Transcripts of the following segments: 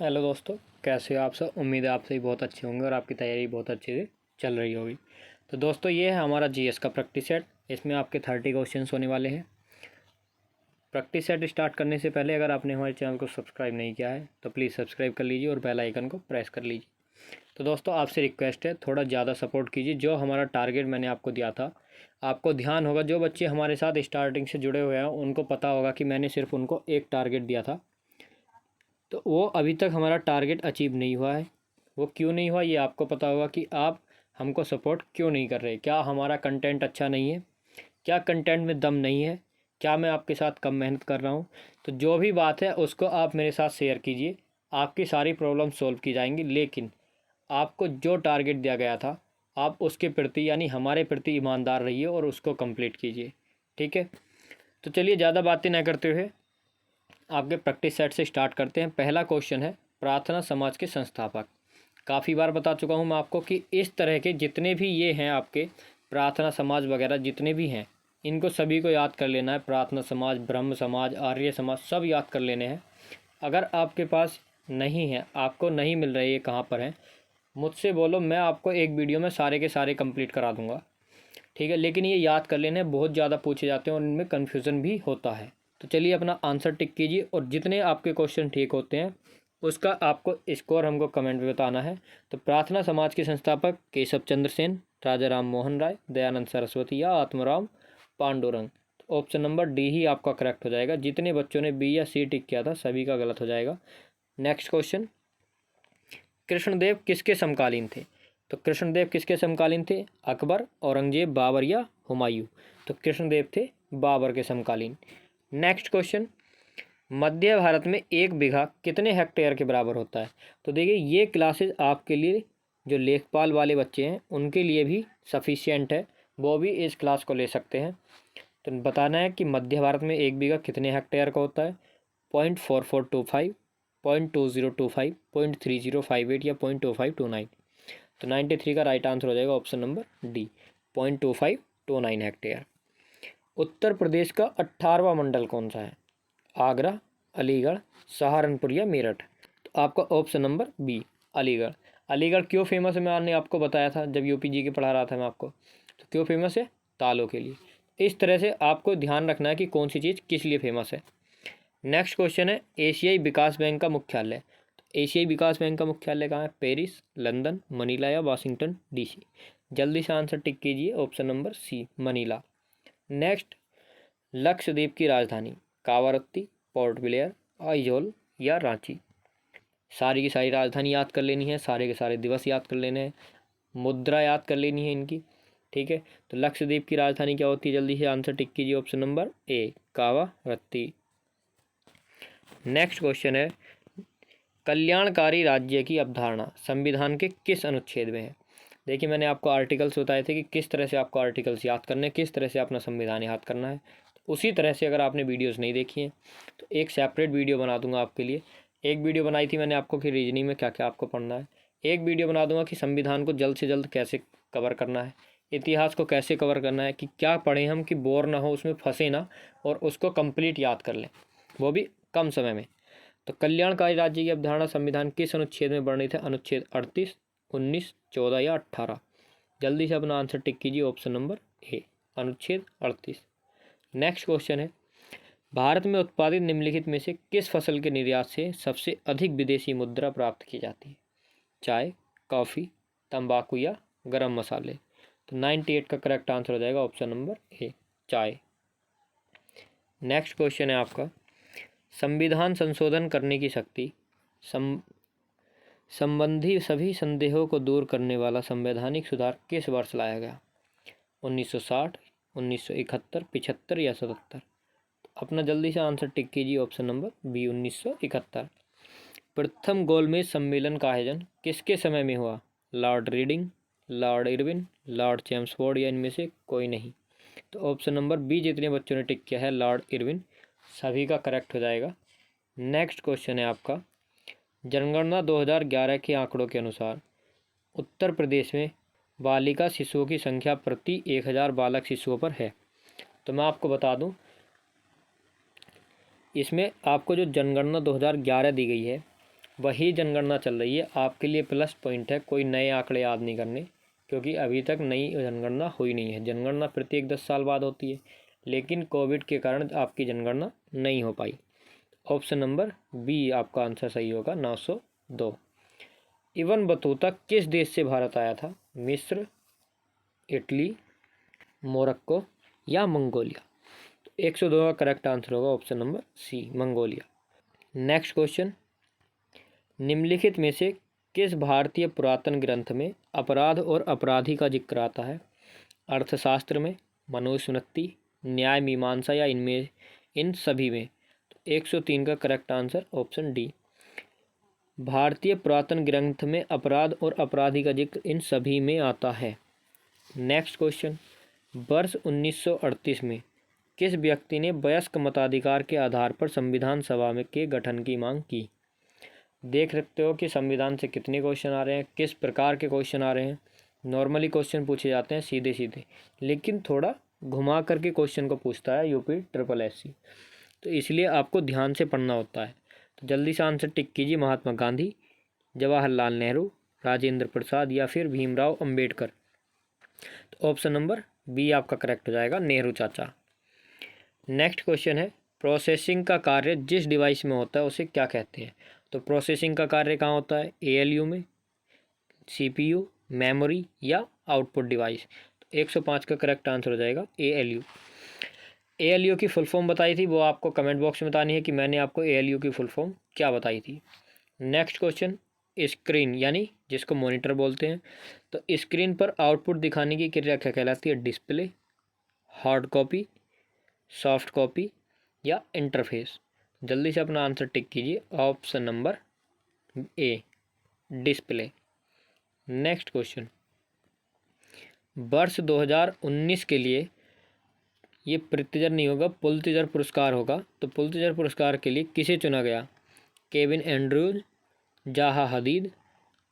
Hello दोस्तों, कैसे हो आप सब। उम्मीद है आप सभी बहुत अच्छे होंगे और आपकी तैयारी बहुत अच्छे से चल रही होगी। तो दोस्तों, ये है हमारा जीएस का प्रैक्टिस सेट। इसमें आपके 30 क्वेश्चंस होने वाले हैं। प्रैक्टिस सेट स्टार्ट करने से पहले अगर आपने हमारे चैनल को सब्सक्राइब नहीं किया है तो प्लीज़ सब्सक्राइब कर लीजिए और बेल आइकन को प्रेस कर लीजिए। तो दोस्तों, आपसे रिक्वेस्ट है, थोड़ा ज़्यादा सपोर्ट कीजिए। जो हमारा टारगेट मैंने आपको दिया था, आपको ध्यान होगा, जो बच्चे हमारे साथ स्टार्टिंग से जुड़े हुए हैं उनको पता होगा कि मैंने सिर्फ उनको एक टारगेट दिया था। तो वो अभी तक हमारा टारगेट अचीव नहीं हुआ है। वो क्यों नहीं हुआ, ये आपको पता होगा कि आप हमको सपोर्ट क्यों नहीं कर रहे। क्या हमारा कंटेंट अच्छा नहीं है? क्या कंटेंट में दम नहीं है? क्या मैं आपके साथ कम मेहनत कर रहा हूँ? तो जो भी बात है उसको आप मेरे साथ शेयर कीजिए। आपकी सारी प्रॉब्लम सॉल्व की जाएंगी। लेकिन आपको जो टारगेट दिया गया था, आप उसके प्रति यानी हमारे प्रति ईमानदार रहिए और उसको कंप्लीट कीजिए। ठीक है, तो चलिए ज़्यादा बातें न करते हुए आपके प्रैक्टिस सेट से स्टार्ट करते हैं। पहला क्वेश्चन है, प्रार्थना समाज के संस्थापक। काफ़ी बार बता चुका हूँ मैं आपको कि इस तरह के जितने भी ये हैं आपके प्रार्थना समाज वगैरह जितने भी हैं, इनको सभी को याद कर लेना है। प्रार्थना समाज, ब्रह्म समाज, आर्य समाज, सब याद कर लेने हैं। अगर आपके पास नहीं है, आपको नहीं मिल रही है, कहाँ पर है, मुझसे बोलो, मैं आपको एक वीडियो में सारे के सारे कंप्लीट करा दूंगा। ठीक है, लेकिन ये याद कर लेने, बहुत ज़्यादा पूछे जाते हैं और इनमें कन्फ्यूज़न भी होता है। तो चलिए अपना आंसर टिक कीजिए और जितने आपके क्वेश्चन ठीक होते हैं उसका आपको स्कोर हमको कमेंट में बताना है। तो प्रार्थना समाज के संस्थापक केशव चंद्र सेन, राजा राम मोहन राय, दयानंद सरस्वती या आत्माराम पांडुरंग। तो ऑप्शन नंबर डी ही आपका करेक्ट हो जाएगा। जितने बच्चों ने बी या सी टिक किया था सभी का गलत हो जाएगा। नेक्स्ट क्वेश्चन, कृष्णदेव किसके समकालीन थे? तो कृष्णदेव किसके समकालीन थे? अकबर, औरंगजेब, बाबर या हुमायूं? तो कृष्णदेव थे बाबर के समकालीन। नेक्स्ट क्वेश्चन, मध्य भारत में 1 बीघा कितने हेक्टेयर के बराबर होता है? तो देखिए, ये क्लासेस आपके लिए जो लेखपाल वाले बच्चे हैं उनके लिए भी सफिशियंट है, वो भी इस क्लास को ले सकते हैं। तो बताना है कि मध्य भारत में 1 बीघा कितने हेक्टेयर का होता है। 0.4425, 0.2025, 0.3058 या 0.2529। तो 93 का राइट आंसर हो जाएगा option number D, 0.2529 hectare. Uttar Pradesh का 18वां मंडल कौन सा है? आगरा, अलीगढ़, सहारनपुर या मेरठ? तो आपका option number B, Aligarh. Aligarh क्यों फेमस है, मैंने आपको बताया था जब यूपीजी के पढ़ा रहा था मैं आपको। तो क्यों फेमस है? तालों के लिए। इस तरह से आपको ध्यान रखना है कि कौन सी चीज़ किस लिए फेमस है। नेक्स्ट क्वेश्चन है, एशियाई विकास बैंक का मुख्यालय। तो एशियाई विकास बैंक का मुख्यालय कहाँ है? पेरिस, लंदन, मनीला या वाशिंगटन डीसी? जल्दी से आंसर टिक कीजिए, option number C, Manila. Next, Lakshadweep की राजधानी कावारत्ती, पोर्ट ब्लेयर, आइजोल या रांची? सारी की सारी राजधानी याद कर लेनी है, सारे के सारे दिवस याद कर लेने हैं, मुद्रा याद कर लेनी है इनकी। ठीक है, तो लक्षद्वीप की राजधानी क्या होती है? जल्दी से आंसर टिक कीजिए, ऑप्शन नंबर ए, कावारत्ती। नेक्स्ट क्वेश्चन है, कल्याणकारी राज्य की अवधारणा संविधान के किस अनुच्छेद में है? देखिए, मैंने आपको आर्टिकल्स बताए थे कि किस तरह से आपको आर्टिकल्स याद करने, किस तरह से अपना संविधान याद करना है। उसी तरह से अगर आपने वीडियोस नहीं देखी हैं तो एक सेपरेट वीडियो बना दूंगा आपके लिए। एक वीडियो बनाई थी मैंने आपको कि रीजनिंग में क्या क्या आपको पढ़ना है। एक वीडियो बना दूंगा कि संविधान को जल्द से जल्द कैसे कवर करना है, इतिहास को कैसे कवर करना है, कि क्या पढ़ें हम कि बोर ना हो, उसमें फंसे ना और उसको कंप्लीट याद कर लें, वो भी कम समय में। तो कल्याणकारी राज्य की अवधारणा संविधान किस अनुच्छेद में वर्णित है? अनुच्छेद 38, 19, 14 या 18? जल्दी से अपना आंसर टिक कीजिए, ऑप्शन नंबर ए, अनुच्छेद 38। नेक्स्ट क्वेश्चन है, भारत में उत्पादित निम्नलिखित में से किस फसल के निर्यात से सबसे अधिक विदेशी मुद्रा प्राप्त की जाती है? चाय, कॉफ़ी, तंबाकू या गरम मसाले? तो 98 का करेक्ट आंसर हो जाएगा ऑप्शन नंबर ए, चाय। नेक्स्ट क्वेश्चन है आपका, संविधान संशोधन करने की शक्ति संबंधी सभी संदेहों को दूर करने वाला संवैधानिक सुधार किस वर्ष लाया गया? 1960, 1971, 75 या 77? अपना जल्दी से आंसर टिक कीजिए, ऑप्शन नंबर बी, 1971। प्रथम गोलमेज सम्मेलन का आयोजन किसके समय में हुआ? Lord reading, Lord Irwin, Lord Chelmsford या इनमें से कोई नहीं? तो ऑप्शन नंबर बी जितने बच्चों ने टिक किया है, लॉर्ड इरविन, सभी का करेक्ट हो जाएगा। नेक्स्ट क्वेश्चन है आपका, जनगणना 2011 के आंकड़ों के अनुसार उत्तर प्रदेश में बालिका शिशुओं की संख्या प्रति 1000 बालक शिशुओं पर है। तो मैं आपको बता दूं, इसमें आपको जो जनगणना 2011 दी गई है वही जनगणना चल रही है। आपके लिए प्लस पॉइंट है, कोई नए आंकड़े याद नहीं करने, क्योंकि अभी तक नई जनगणना हुई नहीं है। जनगणना प्रत्येक 10 साल बाद होती है, लेकिन कोविड के कारण आपकी जनगणना नहीं हो पाई। ऑप्शन नंबर बी आपका आंसर सही होगा, 902। इब्न बतूता किस देश से भारत आया था? मिस्र, इटली, मोरक्को या मंगोलिया? 102 का करेक्ट आंसर होगा option number C, Mongolia. Next question, निम्नलिखित में से किस भारतीय पुरातन ग्रंथ में अपराध और अपराधी का जिक्र आता है? अर्थशास्त्र में, मनुस्मृति, न्याय मीमांसा या इनमें इन सभी में? तो 103 का करेक्ट आंसर ऑप्शन डी, भारतीय पुरातन ग्रंथ में अपराध और अपराधी का जिक्र इन सभी में आता है। नेक्स्ट क्वेश्चन, वर्ष 1938 में किस व्यक्ति ने वयस्क मताधिकार के आधार पर संविधान सभा में के गठन की मांग की? देख सकते हो कि संविधान से कितने क्वेश्चन आ रहे हैं, किस प्रकार के क्वेश्चन आ रहे हैं। नॉर्मली क्वेश्चन पूछे जाते हैं सीधे सीधे, लेकिन थोड़ा घुमा करके क्वेश्चन को पूछता है यूपी SSSC, तो इसलिए आपको ध्यान से पढ़ना होता है। तो जल्दी से आंसर टिक कीजिए, महात्मा गांधी, जवाहरलाल नेहरू, राजेंद्र प्रसाद या फिर भीमराव अंबेडकर? तो ऑप्शन नंबर बी आपका करेक्ट हो जाएगा, नेहरू चाचा। नेक्स्ट क्वेश्चन है, प्रोसेसिंग का कार्य जिस डिवाइस में होता है उसे क्या कहते हैं? तो प्रोसेसिंग का कार्य कहाँ होता है? ALU में, CPU, मेमोरी या आउटपुट डिवाइस? तो 105 का करेक्ट आंसर हो जाएगा ALU। ALU की फुल फॉर्म बताई थी, वो आपको कमेंट बॉक्स में बतानी है कि मैंने आपको ALU की फुल फॉर्म क्या बताई थी। नेक्स्ट क्वेश्चन, स्क्रीन यानी जिसको मॉनिटर बोलते हैं, तो स्क्रीन पर आउटपुट दिखाने की क्रिया क्या कहलाती है? Display, hard copy, soft copy या इंटरफेस? जल्दी से अपना आंसर टिक कीजिए, ऑप्शन नंबर ए, डिस्प्ले। नेक्स्ट क्वेश्चन, वर्ष 2019 के लिए ये प्रित्जर नहीं होगा, पुलित्जर पुरस्कार होगा। तो पुलित्जर पुरस्कार के लिए किसे चुना गया? केविन एंड्रूज, जाहा हदीद,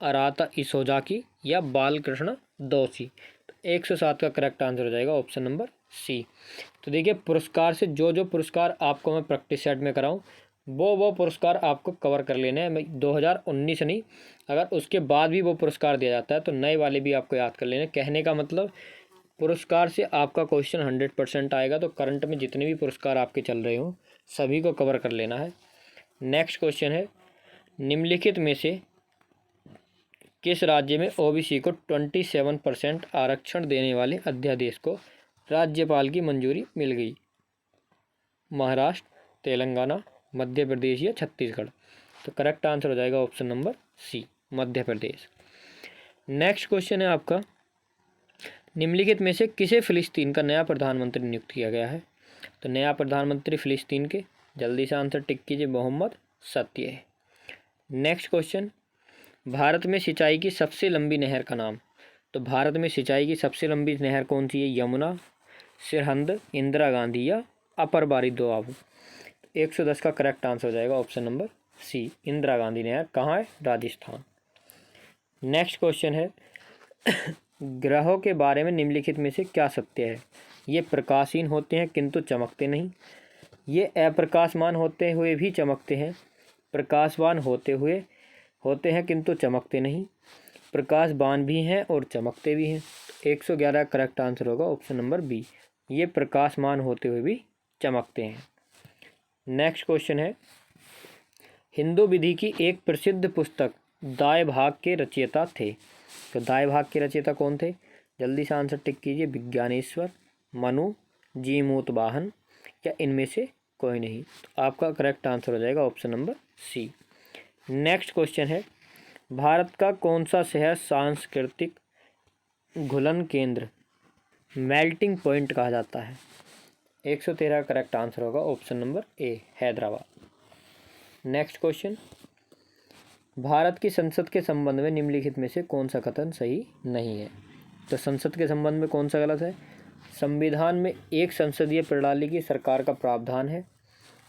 अराता इसोजाकी या बालकृष्ण दोषी? तो 107 का करेक्ट आंसर हो जाएगा ऑप्शन नंबर सी। तो देखिए, पुरस्कार से जो जो पुरस्कार आपको मैं प्रैक्टिस सेट में कराऊं, वो पुरस्कार आपको कवर कर लेने हैं। मैं 2019 नहीं, अगर उसके बाद भी वो पुरस्कार दिया जाता है तो नए वाले भी आपको याद कर लेने। कहने का मतलब, पुरस्कार से आपका क्वेश्चन 100% आएगा, तो करंट में जितने भी पुरस्कार आपके चल रहे हो सभी को कवर कर लेना है। नेक्स्ट क्वेश्चन है, निम्नलिखित में से किस राज्य में OBC को 27% आरक्षण देने वाले अध्यादेश को राज्यपाल की मंजूरी मिल गई? महाराष्ट्र, तेलंगाना, मध्य प्रदेश या छत्तीसगढ़? तो करेक्ट आंसर हो जाएगा ऑप्शन नंबर सी, मध्य प्रदेश। नेक्स्ट क्वेश्चन है आपका, निम्नलिखित में से किसे फिलिस्तीन का नया प्रधानमंत्री नियुक्त किया गया है? तो नया प्रधानमंत्री फिलिस्तीन के, जल्दी से आंसर टिक कीजिए, मोहम्मद सत्य है। नेक्स्ट क्वेश्चन, भारत में सिंचाई की सबसे लंबी नहर का नाम? तो भारत में सिंचाई की सबसे लंबी नहर कौन सी है? यमुना, सिरहिंद, इंदिरा गांधी या अपर बारी दोआब? 110 का करेक्ट आंसर हो जाएगा option number C, Indira Gandhi नहर। कहाँ है? राजस्थान। नेक्स्ट क्वेश्चन है, ग्रहों के बारे में निम्नलिखित में से क्या सत्य है? ये प्रकाशहीन होते हैं किंतु चमकते नहीं, ये अप्रकाशमान होते हुए भी चमकते हैं, प्रकाशवान होते हैं किंतु चमकते नहीं, प्रकाशवान भी हैं और चमकते भी हैं। 111 करेक्ट आंसर होगा ऑप्शन नंबर बी, ये प्रकाशमान होते हुए भी चमकते हैं। नेक्स्ट क्वेश्चन है, हिंदू विधि की एक प्रसिद्ध पुस्तक दाय भाग के रचयिता थे? तो दाय भाग के रचयिता कौन थे? जल्दी से आंसर टिक कीजिए, विज्ञानेश्वर, मनु, जीमूतवाहन या इनमें से कोई नहीं? तो आपका करेक्ट आंसर हो जाएगा option number C. Next question है, भारत का कौन सा शहर सांस्कृतिक घुलन केंद्र, मेल्टिंग पॉइंट कहा जाता है? 113 करेक्ट आंसर होगा ऑप्शन नंबर ए, हैदराबाद। नेक्स्ट क्वेश्चन, भारत की संसद के संबंध में निम्नलिखित में से कौन सा कथन सही नहीं है? तो संसद के संबंध में कौन सा गलत है? संविधान में एक संसदीय प्रणाली की सरकार का प्रावधान है,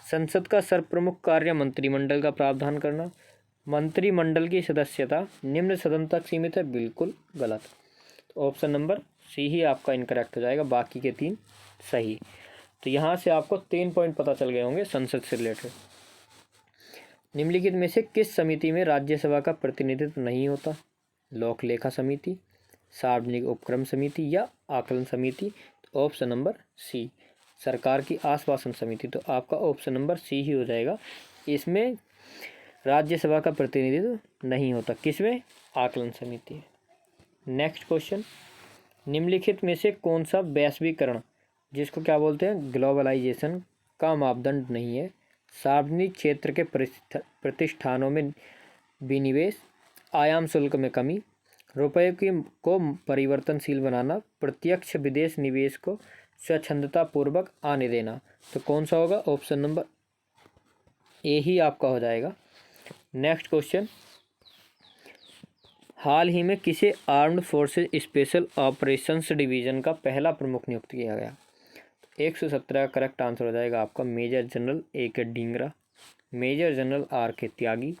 संसद का सर्वप्रमुख कार्य मंत्रिमंडल का प्रावधान करना, मंत्रिमंडल की सदस्यता निम्न सदन तक सीमित है, बिल्कुल गलत। तो ऑप्शन नंबर सी ही आपका इनकरेक्ट हो जाएगा, बाकी के 3 सही। तो यहाँ से आपको 3 पॉइंट पता चल गए होंगे संसद से रिलेटेड। निम्नलिखित में से किस समिति में राज्यसभा का प्रतिनिधित्व नहीं होता? लोक लेखा समिति, सार्वजनिक उपक्रम समिति या आकलन समिति? तो ऑप्शन नंबर सी, सरकार की आश्वासन समिति। तो आपका ऑप्शन नंबर सी ही हो जाएगा। इसमें राज्यसभा का प्रतिनिधित्व नहीं होता। किसमें? आकलन समिति। नेक्स्ट क्वेश्चन, निम्नलिखित में से कौन सा वैश्वीकरण, जिसको क्या बोलते हैं ग्लोबलाइजेशन, का मापदंड नहीं है? सार्वजनिक क्षेत्र के प्रतिष्ठानों में विनिवेश, आयाम शुल्क में कमी, रुपये को परिवर्तनशील बनाना, प्रत्यक्ष विदेश निवेश को स्वच्छंदता पूर्वक आने देना। तो कौन सा होगा? ऑप्शन नंबर ए ही आपका हो जाएगा। नेक्स्ट क्वेश्चन, हाल ही में किसे armed forces special operations division का पहला प्रमुख नियुक्त किया गया? 117 का करेक्ट आंसर हो जाएगा आपका major general A K Dhingra, major general R के त्यागी,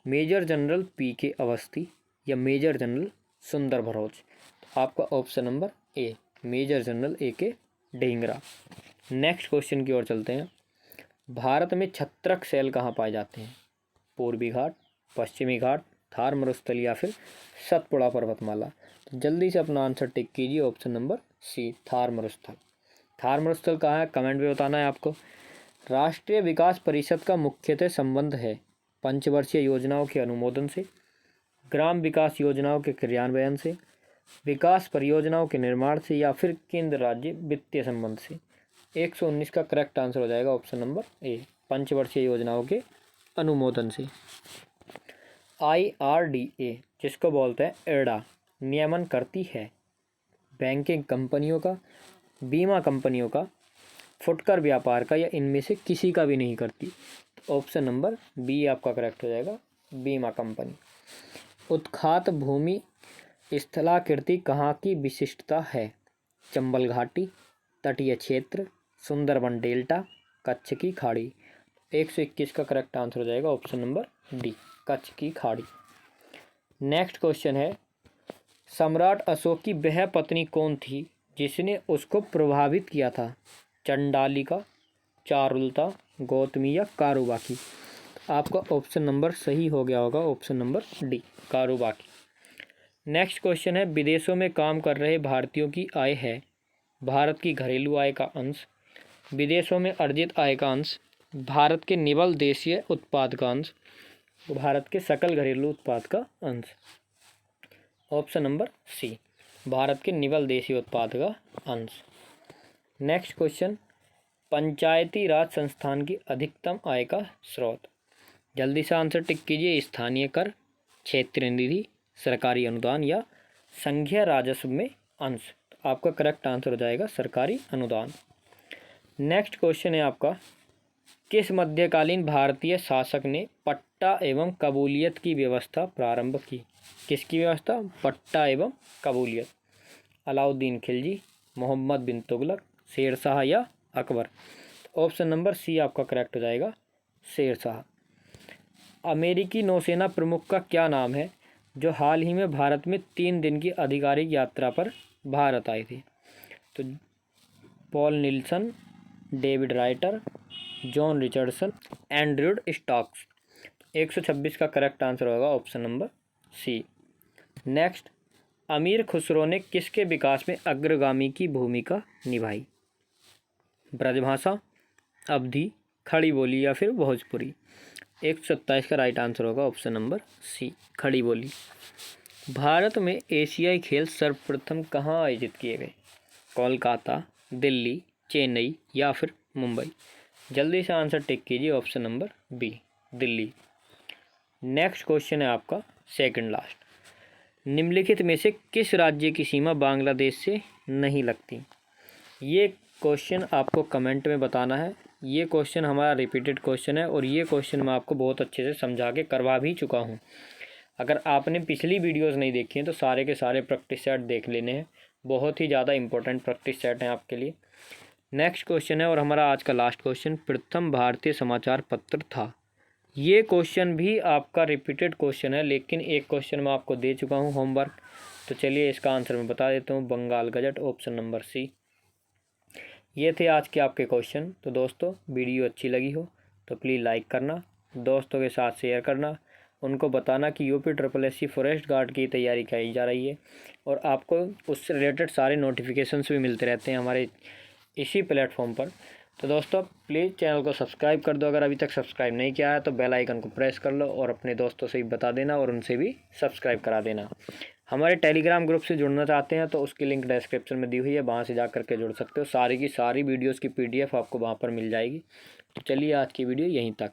मेजर जनरल पी के अवस्थी या मेजर जनरल सुंदर भरोज। तो आपका option number A, major general A K Dhingra. Next question की ओर चलते हैं। भारत में छत्रक शैल कहाँ पाए जाते हैं? पूर्वी घाट, पश्चिमी घाट, थार मरुस्थल या फिर सतपुड़ा पर्वतमाला? तो जल्दी से अपना आंसर टिक कीजिए। ऑप्शन नंबर सी, थार मरुस्थल। थार मरुस्थल कहाँ है? कमेंट में बताना है आपको। राष्ट्रीय विकास परिषद का मुख्यतः संबंध है पंचवर्षीय योजनाओं के अनुमोदन से, ग्राम विकास योजनाओं के क्रियान्वयन से, विकास परियोजनाओं के निर्माण से या फिर केंद्र राज्य वित्तीय संबंध से। 119 का करेक्ट आंसर हो जाएगा ऑप्शन नंबर ए, पंचवर्षीय योजनाओं के अनुमोदन से। IRDA, जिसको बोलते हैं एडा, नियमन करती है बैंकिंग कंपनियों का, बीमा कंपनियों का, फुटकर व्यापार का या इनमें से किसी का भी नहीं करती। तो ऑप्शन नंबर बी आपका करेक्ट हो जाएगा, बीमा कंपनी। उत्खात भूमि स्थलाकृति कहाँ की विशिष्टता है? चंबल घाटी, तटीय क्षेत्र, सुंदरबन डेल्टा, कच्छ की खाड़ी। 121 का करेक्ट आंसर हो जाएगा ऑप्शन नंबर डी, कच्छ की खाड़ी। नेक्स्ट क्वेश्चन है, सम्राट अशोक की वह पत्नी कौन थी जिसने उसको प्रभावित किया था? चंडालिका, चारुलता, गौतमी या कारुबाकी? आपका ऑप्शन नंबर सही हो गया होगा, ऑप्शन नंबर डी, कारुबाकी। नेक्स्ट क्वेश्चन है, विदेशों में काम कर रहे भारतीयों की आय है भारत की घरेलू आय का अंश, विदेशों में अर्जित आय का अंश, भारत के निवल देशीय उत्पाद का अंश, भारत के सकल घरेलू उत्पाद का अंश। ऑप्शन नंबर सी, भारत के निवल देशीय उत्पाद का अंश। नेक्स्ट क्वेश्चन, पंचायती राज संस्थान की अधिकतम आय का स्रोत? जल्दी से आंसर टिक कीजिए। स्थानीय कर, क्षेत्रीय निधि, सरकारी अनुदान या संघीय राजस्व में अंश? तो आपका करेक्ट आंसर हो जाएगा सरकारी अनुदान। नेक्स्ट क्वेश्चन है आपका, किस मध्यकालीन भारतीय शासक ने पट्टा एवं कबूलियत की व्यवस्था प्रारंभ की? किसकी व्यवस्था? पट्टा एवं कबूलियत। अलाउद्दीन खिलजी, मोहम्मद बिन तुगलक, शेरशाह या अकबर? ऑप्शन नंबर सी आपका करेक्ट हो जाएगा, शेरशाह। अमेरिकी नौसेना प्रमुख का क्या नाम है जो हाल ही में भारत में 3 दिन की आधिकारिक यात्रा पर भारत आए थे? तो Paul Nilsson, David Writer, John Richardson, Andrew Stokes. 126 का करेक्ट आंसर होगा option number C. Next, Amir Khusro ने किसके विकास में अग्रगामी की भूमिका निभाई? ब्रजभाषा, अवधी, खड़ी बोली या फिर भोजपुरी? 127 का राइट आंसर होगा ऑप्शन नंबर सी, खड़ी बोली। भारत में एशियाई खेल सर्वप्रथम कहाँ आयोजित किए गए? कोलकाता, दिल्ली, चेन्नई या फिर मुंबई? जल्दी से आंसर टिक कीजिए। Option number B, Delhi. Next question है आपका सेकंड लास्ट, निम्नलिखित में से किस राज्य की सीमा बांग्लादेश से नहीं लगती? ये क्वेश्चन आपको कमेंट में बताना है। ये क्वेश्चन हमारा रिपीटेड क्वेश्चन है और ये क्वेश्चन मैं आपको बहुत अच्छे से समझा के करवा भी चुका हूँ। अगर आपने पिछली वीडियोस नहीं देखी हैं तो सारे के सारे प्रैक्टिस सेट देख लेने हैं, बहुत ही ज़्यादा इंपॉर्टेंट प्रैक्टिस सेट हैं आपके लिए। नेक्स्ट क्वेश्चन है और हमारा आज का लास्ट क्वेश्चन, प्रथम भारतीय समाचार पत्र था? ये क्वेश्चन भी आपका रिपीटेड क्वेश्चन है, लेकिन एक क्वेश्चन मैं आपको दे चुका हूँ होमवर्क। तो चलिए इसका आंसर मैं बता देता हूँ, Bengal gazette, option number C. ये थे आज के आपके क्वेश्चन। तो दोस्तों वीडियो अच्छी लगी हो तो प्लीज़ लाइक करना, दोस्तों के साथ शेयर करना, उनको बताना कि UPSSC फॉरेस्ट गार्ड की तैयारी की जा रही है और आपको उससे रिलेटेड सारे नोटिफिकेशंस भी मिलते रहते हैं हमारे इसी प्लेटफॉर्म पर। तो दोस्तों प्लीज़ चैनल को सब्सक्राइब कर दो, अगर अभी तक सब्सक्राइब नहीं किया है तो बेल आइकन को प्रेस कर लो और अपने दोस्तों से भी बता देना और उनसे भी सब्सक्राइब करा देना। हमारे टेलीग्राम ग्रुप से जुड़ना चाहते हैं तो उसकी लिंक डिस्क्रिप्शन में दी हुई है, वहाँ से जा करके जुड़ सकते हो। सारी की सारी वीडियोज़ की PDF आपको वहाँ पर मिल जाएगी। तो चलिए आज की वीडियो यहीं तक।